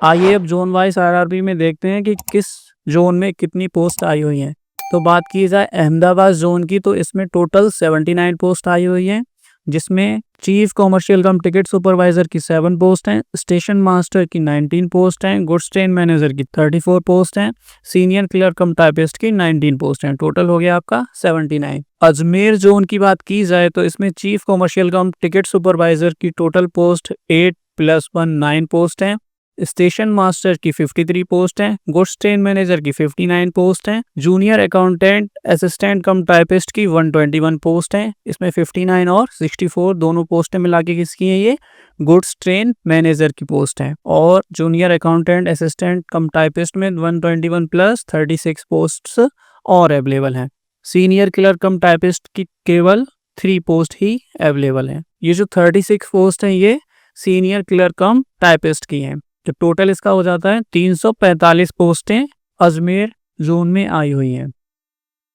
आइए अब zone wise RRB में देखते हैं कि किस जोन में कितनी पोस्ट आई हुई हैं। तो बात की जाए अहमदाबाद जोन की, तो इसमें टोटल 79 पोस्ट आई हुई हैं, जिसमें चीफ कॉमर्शियल कम टिकट सुपरवाइजर की 7 पोस्ट हैं, स्टेशन मास्टर की 19 पोस्ट हैं, गुड्स ट्रेन मैनेजर की 34 पोस्ट हैं, सीनियर क्लर्क कम टाइपिस्ट की 19 पोस्ट हैं। टोटल हो गया आपका 79। अजमेर जोन की बात की जाए तो इसमें चीफ कॉमर्शियल कम टिकट सुपरवाइजर की टोटल पोस्ट 8 + 1 9 पोस्ट हैं, स्टेशन मास्टर की 53 पोस्ट हैं, गुड्स ट्रेन मैनेजर की 59 पोस्ट हैं, जूनियर अकाउंटेंट असिस्टेंट कम टाइपिस्ट की 121 पोस्ट हैं। इसमें 59 और 64 दोनों पोस्टें मिला के किसकी हैं? ये गुड्स ट्रेन मैनेजर की पोस्ट है। और जूनियर अकाउंटेंट असिस्टेंट कम टाइपिस्ट में 121 + 36 पोस्ट्स और अवेलेबल हैं। सीनियर क्लर्क कम टाइपिस्ट की केवल 3 पोस्ट ही अवेलेबल हैं। ये जो 36 पोस्ट हैं ये सीनियर क्लर्क कम टाइपिस्ट की हैं। तो टोटल इसका हो जाता है 345 पोस्टें अजमेर जोन में आई हुई हैं।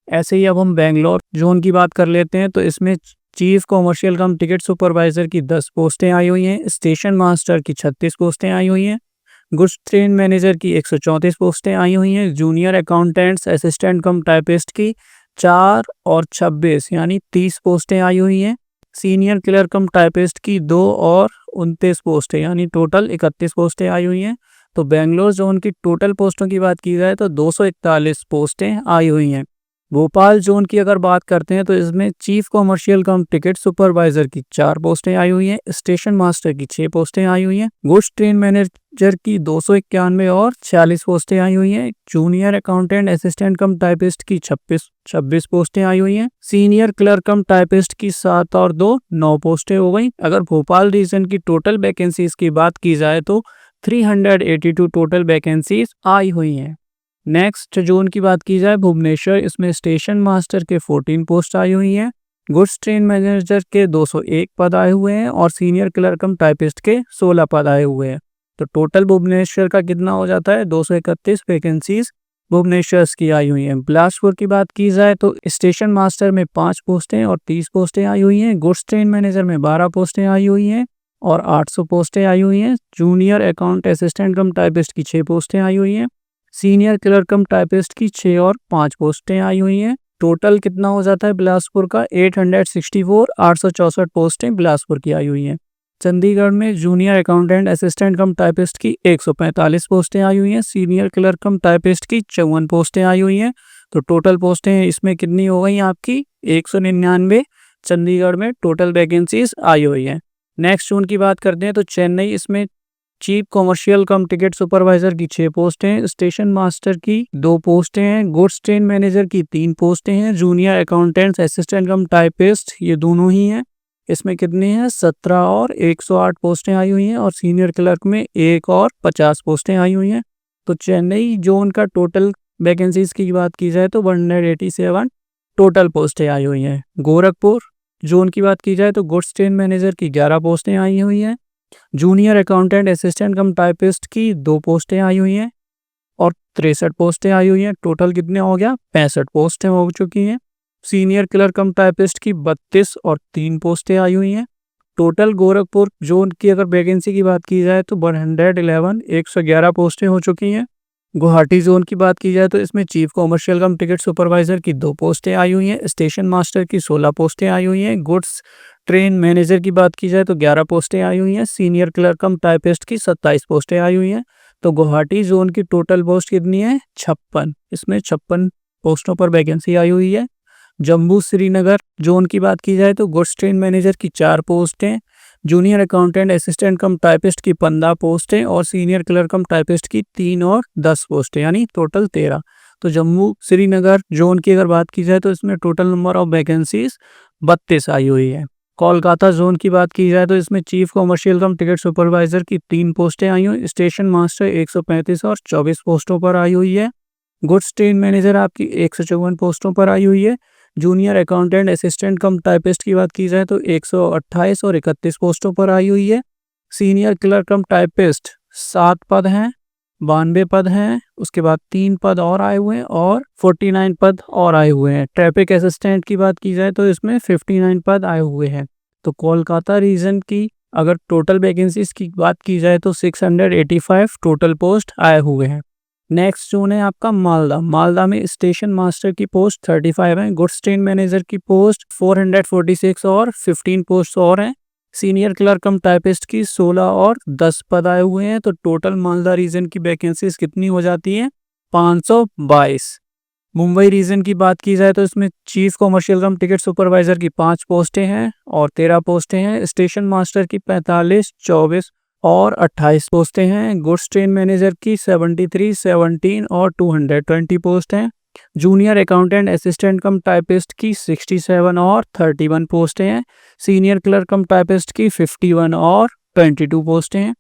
ऐसे ही अब हम बेंगलोर जोन की बात कर लेते हैं। तो इसमें चीफ कॉमर्शियल कम टिकट सुपरवाइजर की 10 पोस्टें आई हुई हैं, स्टेशन मास्टर की 36 पोस्टें आई हुई हैं, गुड्स ट्रेन मैनेजर की 134 पोस्टें आई हुई हैं, जूनियर अकाउंटेंट्स असिस्टेंट कम टाइपिस्ट की 4 और 26 यानी 30 पोस्टें आई हुई हैं, सीनियर क्लर्क कम टाइपिस्ट की 2 और 29 पोस्टें यानी टोटल 31 पोस्टें आई हुई हैं। तो बेंगलोर जोन की टोटल पोस्टों की बात की जाए तो 241 पोस्टें आई हुई हैं। भोपाल जोन की अगर बात करते हैं तो इसमें चीफ कॉमर्शियल कम टिकट सुपरवाइजर की 4 पोस्टें आई हुई हैं, स्टेशन मास्टर की 6 पोस्टें आई हुई हैं, गुड्स ट्रेन मैनेजर की 291 और 46 पोस्टें आई हुई हैं, जूनियर अकाउंटेंट असिस्टेंट कम टाइपिस्ट की 26 पोस्टें आई हुई हैं, सीनियर क्लर्क कम टाइपिस्ट की 7 और 2 9 पोस्टें हो गई। अगर भोपाल रीजन की टोटल वैकेंसीज की बात की जाए तो 382 टोटल वैकेंसीज आई हुई हैं। नेक्स्ट जोन की बात की जाए भुवनेश्वर, इसमें स्टेशन मास्टर के 14 पोस्ट आई हुई हैं, गुड्स ट्रेन मैनेजर के 201 पद आए हुए हैं और सीनियर क्लर्क कम टाइपिस्ट के 16 पद आए हुए हैं। तो टोटल भुवनेश्वर का कितना हो जाता है? 231 वैकेंसीज भुवनेश्वर की आई हुई हैं। बिलासपुर की बात की जाए तो स्टेशन मास्टर में 5 पोस्टें और 30 पोस्टें आई हुई हैं, गुड्स ट्रेन मैनेजर में 12 पोस्टें आई हुई हैं और 800 पोस्टें आई हुई हैं, जूनियर अकाउंट असिस्टेंट कम टाइपिस्ट की 6 पोस्टें आई हुई हैं, सीनियर क्लर्क कम टाइपिस्ट की 6 और 5 पोस्टें आई हुई हैं। टोटल कितना हो जाता है बिलासपुर का? 864 864 पोस्टें बिलासपुर की आई हुई हैं। चंडीगढ़ में जूनियर अकाउंटेंट असिस्टेंट कम टाइपिस्ट की 145 पोस्टें आई हुई हैं, सीनियर क्लर्क कम टाइपिस्ट की 54 पोस्टें आई हुई हैं। तो टोटल पोस्टें इसमें कितनी हो गई आपकी? 199 चंडीगढ़ में टोटल वैकेंसीज आई हुई हैं। नेक्स्ट जोन की बात करते हैं तो चेन्नई, इसमें चीफ कॉमर्शियल कम टिकट सुपरवाइजर की 6 पोस्टें हैं, स्टेशन मास्टर की 2 पोस्टें हैं, गुड्स ट्रेन मैनेजर की 3 पोस्टें हैं, जूनियर अकाउंटेंट्स असिस्टेंट कम टाइपिस्ट ये दोनों ही हैं। इसमें कितनी हैं? 17 और 108 पोस्टें आई हुई हैं और सीनियर क्लर्क में 1 और 50 पोस्टें आई हुई हैं। तो चेन्नई जोन का टोटल वैकेंसीज की बात की जाए तो 187 टोटल पोस्टें आई हुई हैं। गोरखपुर जोन की बात की जाए तो गुड्स ट्रेन मैनेजर की 11 पोस्टें आई हुई हैं, जूनियर अकाउंटेंट असिस्टेंट कम टाइपिस्ट की 2 पोस्टें आई हुई हैं और 63 पोस्टें आई हुई हैं। टोटल कितने हो गया? 65 पोस्टें हो चुकी हैं। सीनियर क्लर्क कम टाइपिस्ट की 32 और 3 पोस्टें आई हुई हैं। टोटल गोरखपुर जोन की अगर वैकेंसी की बात की जाए तो 111 पोस्टें हो चुकी हैं। गुवाहाटी जोन की बात की जाए तो इसमें चीफ कॉमर्शियल कम टिकट सुपरवाइजर की 2 पोस्टें आई हुई हैं, स्टेशन मास्टर की 16 पोस्टें आई हुई हैं, गुड्स ट्रेन मैनेजर की बात की जाए तो 11 पोस्टें आई हुई हैं, सीनियर क्लर्क कम टाइपिस्ट की 27 पोस्टें आई हुई हैं। तो गुवाहाटी जोन की टोटल पोस्ट कितनी है? 56। इसमें 56 पोस्टों पर वैकेंसी आई हुई है। जम्मू श्रीनगर जोन की बात की जाए तो गुड्स ट्रेन मैनेजर की 4 पोस्टें, जूनियर अकाउंटेंट असिस्टेंट कम टाइपिस्ट की 15 पोस्टें और सीनियर क्लर्क कम टाइपिस्ट की 3 और 10 पोस्टें यानी टोटल 13। तो जम्मू श्रीनगर जोन की अगर बात की जाए तो इसमें टोटल नंबर ऑफ वैकेंसीज 32 आई हुई है। कोलकाता जोन की बात की जाए तो इसमें चीफ कॉमर्शियल कम टिकट सुपरवाइजर की 3 पोस्टें आई हुई, स्टेशन मास्टर 135 और 24 पोस्टों पर आई हुई है, गुड्स ट्रेन मैनेजर आपकी 154 पोस्टों पर आई हुई है, जूनियर अकाउंटेंट असिस्टेंट कम टाइपिस्ट की बात की जाए तो 128 और 31 पोस्टों पर आई हुई है, सीनियर क्लर्क कम टाइपिस्ट 7 पद हैं, 92 पद हैं, उसके बाद 3 पद और आए हुए हैं और 49 पद और आए हुए हैं। ट्रैफिक असिस्टेंट की बात की जाए तो इसमें 59 पद आए हुए हैं। तो कोलकाता रीजन की अगर टोटल वैकेंसीज की बात की जाए तो 685 टोटल पोस्ट आए हुए हैं। नेक्स्ट जोन है आपका मालदा। मालदा में स्टेशन मास्टर की पोस्ट 35 है, गुड्स ट्रेन मैनेजर की पोस्ट 446 और 15 पोस्ट और हैं। सीनियर क्लर्क कम टाइपिस्ट की 16 और 10 पद आए हुए हैं। तो टोटल मालदा रीजन की वैकेंसीज कितनी हो जाती है? 522। मुंबई रीजन की बात की जाए तो इसमें चीफ कॉमर्शियल कम टिकट सुपरवाइजर की 5 पोस्टें हैं और 13 पोस्टें हैं। स्टेशन मास्टर की 45, 24 और 28 पोस्टें हैं। गुड्स ट्रेन मैनेजर की 73, 17 और 220 पोस्ट हैं। जूनियर अकाउंटेंट असिस्टेंट कम टाइपिस्ट की 67 और 31 पोस्टें हैं। सीनियर क्लर्क कम टाइपिस्ट की 51 और 22 पोस्टें हैं।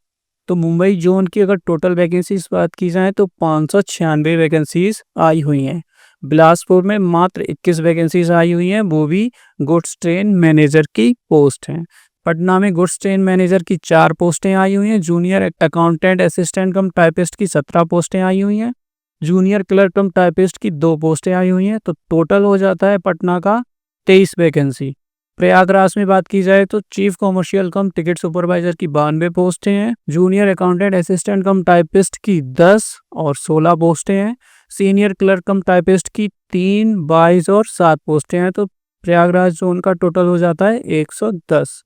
तो मुंबई जोन की अगर टोटल वैकेंसीज बात की जाए तो 596 वैकेंसीज आई हुई हैं। बिलासपुर में मात्र 21 वैकेंसीज आई हुई हैं, वो भी गुड्स ट्रेन मैनेजर की पोस्ट हैं। पटना में गुड्स ट्रेन मैनेजर की 4 पोस्टें आई हुई हैं। जूनियर अकाउंटेंट असिस्टेंट कम टाइपिस्ट की 17 पोस्टें आई हुई हैं। जूनियर क्लर्क कम टाइपिस्ट की 2 पोस्टें आई हुई हैं। तो टोटल हो जाता है पटना का 23 वैकेंसी। प्रयागराज में बात की जाए तो चीफ कॉमर्शियल कम टिकट सुपरवाइजर की 92 पोस्टें हैं। जूनियर अकाउंटेंट असिस्टेंट कम टाइपिस्ट की 10 और 16 पोस्टें हैं। सीनियर क्लर्क कम टाइपिस्ट की 3, 22 और 7 पोस्टें हैं। तो प्रयागराज जोन का टोटल हो जाता है 110।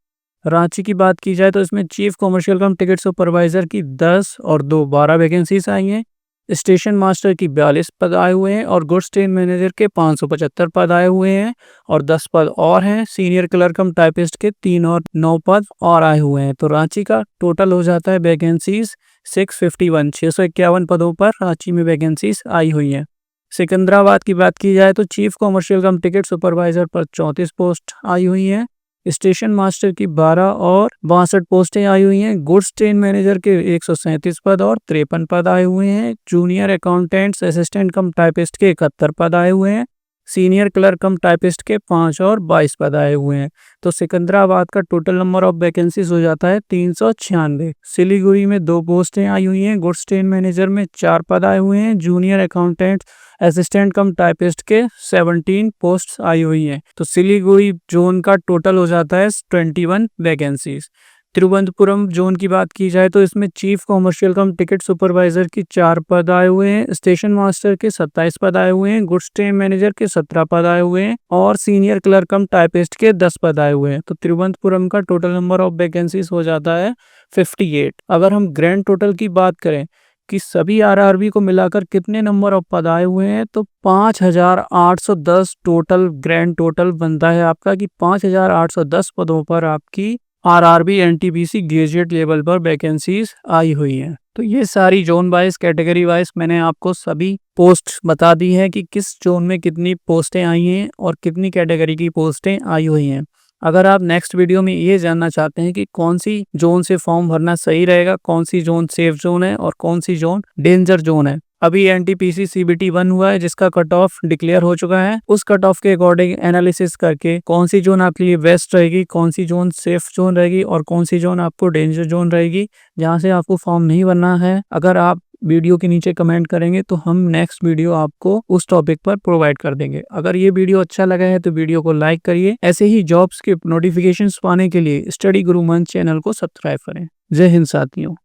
रांची की बात की जाए तो इसमें चीफ कॉमर्शियल कम टिकट सुपरवाइजर की 10 और 2 12 वैकेंसीज आई हैं। स्टेशन मास्टर की 42 पद आए हुए हैं और गुड्स ट्रेन मैनेजर के 575 पद आए हुए हैं और 10 पद और हैं। सीनियर क्लर्क कम टाइपिस्ट के 3 और 9 पद और आए हुए हैं। तो रांची का टोटल हो जाता है वैकेंसीज 651। 651 पदों पर रांची में वैकेंसीज आई हुई हैं। सिकंदराबाद की बात की जाए तो चीफ कॉमर्शियल कम टिकट सुपरवाइजर पर 34 पोस्ट आई हुई हैं। स्टेशन मास्टर की 12 और 62 पोस्टें आई हुई हैं। गुड्स ट्रेन मैनेजर के 137 पद और 53 पद आए हुए हैं। जूनियर अकाउंटेंट्स असिस्टेंट कम टाइपिस्ट के 71 पद आए हुए हैं। सीनियर क्लर्क कम टाइपिस्ट के 5 और 22 पद आए हुए हैं। तो सिकंदराबाद का टोटल नंबर ऑफ वैकेंसीज हो जाता है 396। सिलीगुड़ी में 2 पोस्टें आई हुई हैं। गुड्स ट्रेन मैनेजर में 4 पद आए हुए हैं। जूनियर अकाउंटेंट असिस्टेंट कम टाइपिस्ट के 17 पोस्ट आई हुई हैं। तो सिलीगुड़ी जोन का टोटल हो जाता है 21 वैकेंसीज। तिरुवनंतपुरम जोन की बात की जाए तो इसमें चीफ कॉमर्शियल कम टिकट सुपरवाइजर की 4 पद आए हुए हैं। स्टेशन मास्टर के 27 पद आए हुए हैं। गुड्स ट्रेन मैनेजर के 17 पद आए हुए हैं और सीनियर क्लर्क कम टाइपिस्ट के 10 पद आए हुए हैं। तो तिरुवनंतपुरम का टोटल नंबर ऑफ वैकेंसीज हो जाता है 58। अगर हम ग्रैंड टोटल की बात करें कि सभी आरआरबी को मिलाकर कितने नंबर ऑफ पद आए हुए हैं तो 5810 टोटल ग्रैंड टोटल बनता है आपका कि 5810 पदों पर आपकी आरआरबी एनटीपीसी ग्रेजुएट लेवल पर वैकेंसीज आई हुई हैं। तो ये सारी जोन वाइज कैटेगरी वाइज मैंने आपको सभी पोस्ट बता दी है कि किस जोन में कितनी पोस्टें आई हैं और कितनी कैटेगरी की पोस्टें आई हुई हैं। अगर आप नेक्स्ट वीडियो में ये जानना चाहते हैं कि कौन सी जोन से फॉर्म भरना सही रहेगा, कौन सी जोन सेफ जोन है और कौन सी जोन डेंजर जोन है, अभी एनटीपीसी सीबीटी 1 हुआ है जिसका कट ऑफ डिक्लेयर हो चुका है। उस कट ऑफ के अकॉर्डिंग एनालिसिस करके कौन सी जोन आपके लिए बेस्ट रहेगी, कौन सी जोन सेफ जोन रहेगी और कौन सी जोन आपको डेंजर जोन रहेगी जहां से आपको फॉर्म नहीं भरना है, अगर आप वीडियो के नीचे कमेंट करेंगे तो हम नेक्स्ट वीडियो आपको उस टॉपिक पर प्रोवाइड कर देंगे। अगर ये वीडियो अच्छा लगा है तो वीडियो को लाइक करिए। ऐसे ही जॉब्स के नोटिफिकेशंस पाने के लिए स्टडी गुरु मंच चैनल को सब्सक्राइब करें। जय हिंद साथियों।